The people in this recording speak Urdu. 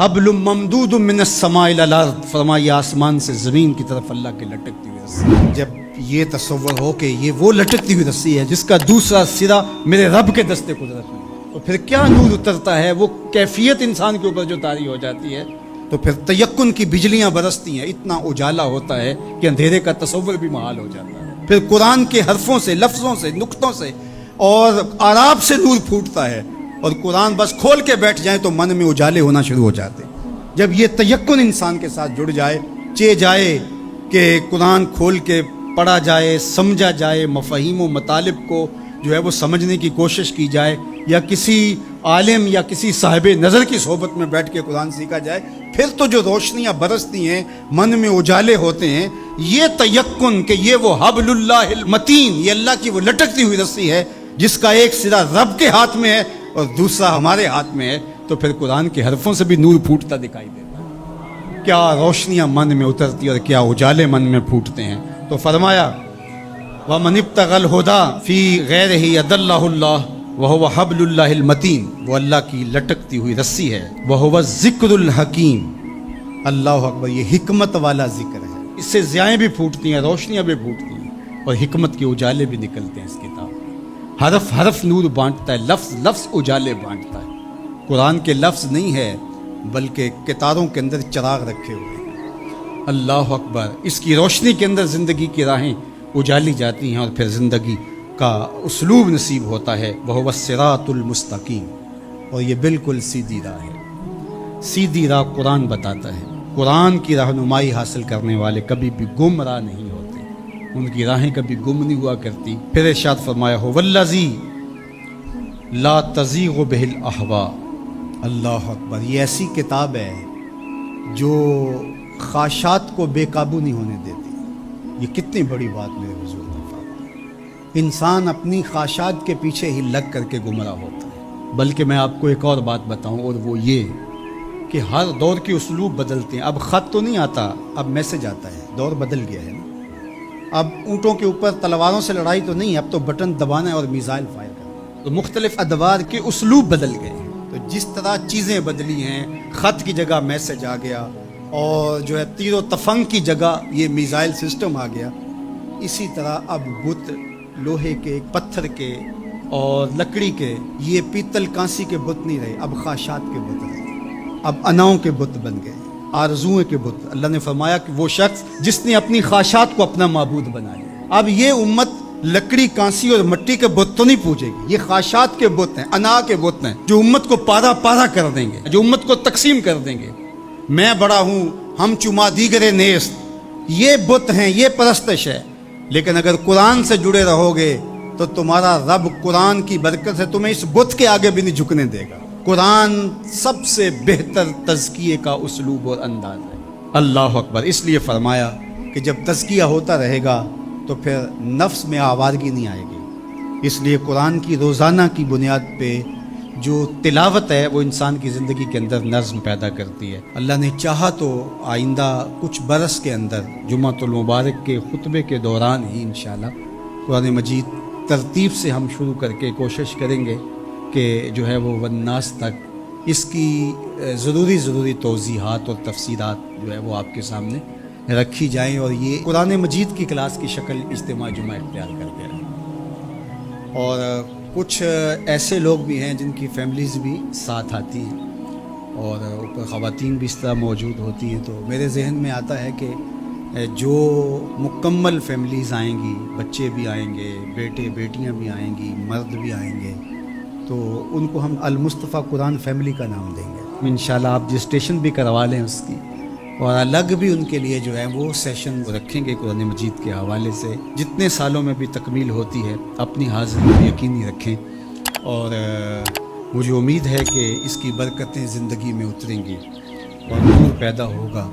حبل ممدود من السماء الى الارض، فرمایا آسمان سے زمین کی طرف اللہ کی لٹکتی ہوئی رسی۔ جب یہ تصور ہو کہ یہ وہ لٹکتی ہوئی رسی ہے جس کا دوسرا سرا میرے رب کے دستے قدرت میں، تو پھر کیا نور اترتا ہے، وہ کیفیت انسان کے اوپر جو طاری ہو جاتی ہے، تو پھر تیقن کی بجلیاں برستی ہیں، اتنا اجالا ہوتا ہے کہ اندھیرے کا تصور بھی محال ہو جاتا ہے۔ پھر قرآن کے حرفوں سے، لفظوں سے، نقطوں سے اور آراب سے نور پھوٹتا ہے، اور قرآن بس کھول کے بیٹھ جائیں تو من میں اجالے ہونا شروع ہو جاتے ہیں۔ جب یہ تیقن انسان کے ساتھ جڑ جائے، چے جائے کہ قرآن کھول کے پڑھا جائے، سمجھا جائے، مفاہیم و مطالب کو جو ہے وہ سمجھنے کی کوشش کی جائے، یا کسی عالم یا کسی صاحب نظر کی صحبت میں بیٹھ کے قرآن سیکھا جائے، پھر تو جو روشنیاں برستی ہیں، من میں اجالے ہوتے ہیں۔ یہ تیقن کہ یہ وہ حبل اللہ المتین، یہ اللہ کی وہ لٹکتی ہوئی رسی ہے جس کا ایک سرا رب کے ہاتھ میں ہے اور دوسرا ہمارے ہاتھ میں ہے، تو پھر قرآن کے حرفوں سے بھی نور پھوٹتا دکھائی دیتا ہے۔ کیا روشنیاں من میں اترتی اور کیا اجالے من میں پھوٹتے ہیں۔ تو فرمایا وَمَنِ ابْتَغَى الْهُدَى فِي غَيْرِهِ أَضَلَّهُ اللَّهُ وَهُوَ حَبْلُ اللَّهِ الْمَتِينُ، وہ اللہ کی لٹکتی ہوئی رسی ہے۔ وَهُوَ الذِّكْرُ الْحَكِيمُ، اللہ اکبر، یہ حکمت والا ذکر ہے۔ اس سے ضیائیں بھی پھوٹتی ہیں، روشنیاں بھی پھوٹتی ہیں، اور حکمت کے اجالے بھی نکلتے ہیں۔ اس کتاب حرف حرف نور بانٹتا ہے، لفظ لفظ اجالے بانٹتا ہے۔ قرآن کے لفظ نہیں ہے بلکہ کتاروں کے اندر چراغ رکھے ہوئے ہیں۔ اللہ اکبر، اس کی روشنی کے اندر زندگی کی راہیں اجالی جاتی ہیں، اور پھر زندگی کا اسلوب نصیب ہوتا ہے۔ وَهُوَ الصِّرَاطُ الْمُسْتَقِيمُ، اور یہ بالکل سیدھی راہ ہے۔ سیدھی راہ قرآن بتاتا ہے۔ قرآن کی رہنمائی حاصل کرنے والے کبھی بھی گمراہ نہیں ہوتے، ان کی راہیں کبھی گم نہیں ہوا کرتی۔ پھر ارشاد فرمایا هُوَ الَّذِي لَا تَزِيغُ بِهِ الْأَهْوَاءُ، اللہ اکبر، یہ ایسی کتاب ہے جو خواہشات کو بے قابو نہیں ہونے دیتی۔ یہ کتنی بڑی بات میرے حضور نے فرمائی۔ انسان اپنی خواہشات کے پیچھے ہی لگ کر کے گمراہ ہوتا ہے۔ بلکہ میں آپ کو ایک اور بات بتاؤں، اور وہ یہ کہ ہر دور کے اسلوب بدلتے ہیں۔ اب خط تو نہیں آتا، اب میسج آتا ہے، دور بدل گیا ہے نا۔ اب اونٹوں کے اوپر تلواروں سے لڑائی تو نہیں، اب تو بٹن دبانا ہے اور میزائل فائر کرنا۔ تو مختلف ادوار کے اسلوب بدل گئے ہیں۔ تو جس طرح چیزیں بدلی ہیں، خط کی جگہ میسج آ گیا، اور جو ہے تیر و تفنگ کی جگہ یہ میزائل سسٹم آ گیا، اسی طرح اب بت لوہے کے، پتھر کے اور لکڑی کے، یہ پیتل کانسی کے بت نہیں رہے، اب خواہشات کے بت رہے، اب اناؤں کے بت بن گئے، آرزوؤں کے بت۔ اللہ نے فرمایا کہ وہ شخص جس نے اپنی خواہشات کو اپنا معبود بنا لیا۔ اب یہ امت لکڑی، کانسی اور مٹی کے بت تو نہیں پوجے گی، یہ خواہشات کے بت ہیں، انا کے بت ہیں، جو امت کو پارا پارا کر دیں گے، جو امت کو تقسیم کر دیں گے۔ میں بڑا ہوں، ہم چما دیگرے نیست، یہ بت ہیں، یہ پرستش ہے۔ لیکن اگر قرآن سے جڑے رہو گے تو تمہارا رب قرآن کی برکت سے تمہیں اس بت کے آگے بھی نہیں جھکنے دے گا۔ قرآن سب سے بہتر تزکیے کا اسلوب اور انداز ہے۔ اللہ اکبر، اس لیے فرمایا کہ جب تزکیہ ہوتا رہے گا تو پھر نفس میں آوارگی نہیں آئے گی۔ اس لیے قرآن کی روزانہ کی بنیاد پہ جو تلاوت ہے وہ انسان کی زندگی کے اندر نظم پیدا کرتی ہے۔ اللہ نے چاہا تو آئندہ کچھ برس کے اندر جمعۃ المبارک کے خطبے کے دوران ہی انشاءاللہ قرآن مجید ترتیب سے ہم شروع کر کے کوشش کریں گے کہ جو ہے وہ والناس تک اس کی ضروری توضیحات اور تفسیرات جو ہے وہ آپ کے سامنے رکھی جائیں، اور یہ قرآن مجید کی کلاس کی شکل اجتماع جمعہ اختیار کرتے رہیں۔ اور کچھ ایسے لوگ بھی ہیں جن کی فیملیز بھی ساتھ آتی ہیں، اور اوپر خواتین بھی اس طرح موجود ہوتی ہیں، تو میرے ذہن میں آتا ہے کہ جو مکمل فیملیز آئیں گی، بچے بھی آئیں گے، بیٹے بیٹیاں بھی آئیں گی، مرد بھی آئیں گے، تو ان کو ہم المصطفیٰ قرآن فیملی کا نام دیں گے انشاءاللہ۔ آپ رجسٹریشن بھی کروا لیں اس کی، اور الگ بھی ان کے لیے جو ہے وہ سیشن رکھیں گے قرآن مجید کے حوالے سے۔ جتنے سالوں میں بھی تکمیل ہوتی ہے اپنی حاضری یقینی رکھیں، اور مجھے امید ہے کہ اس کی برکتیں زندگی میں اتریں گی اور نور پیدا ہوگا۔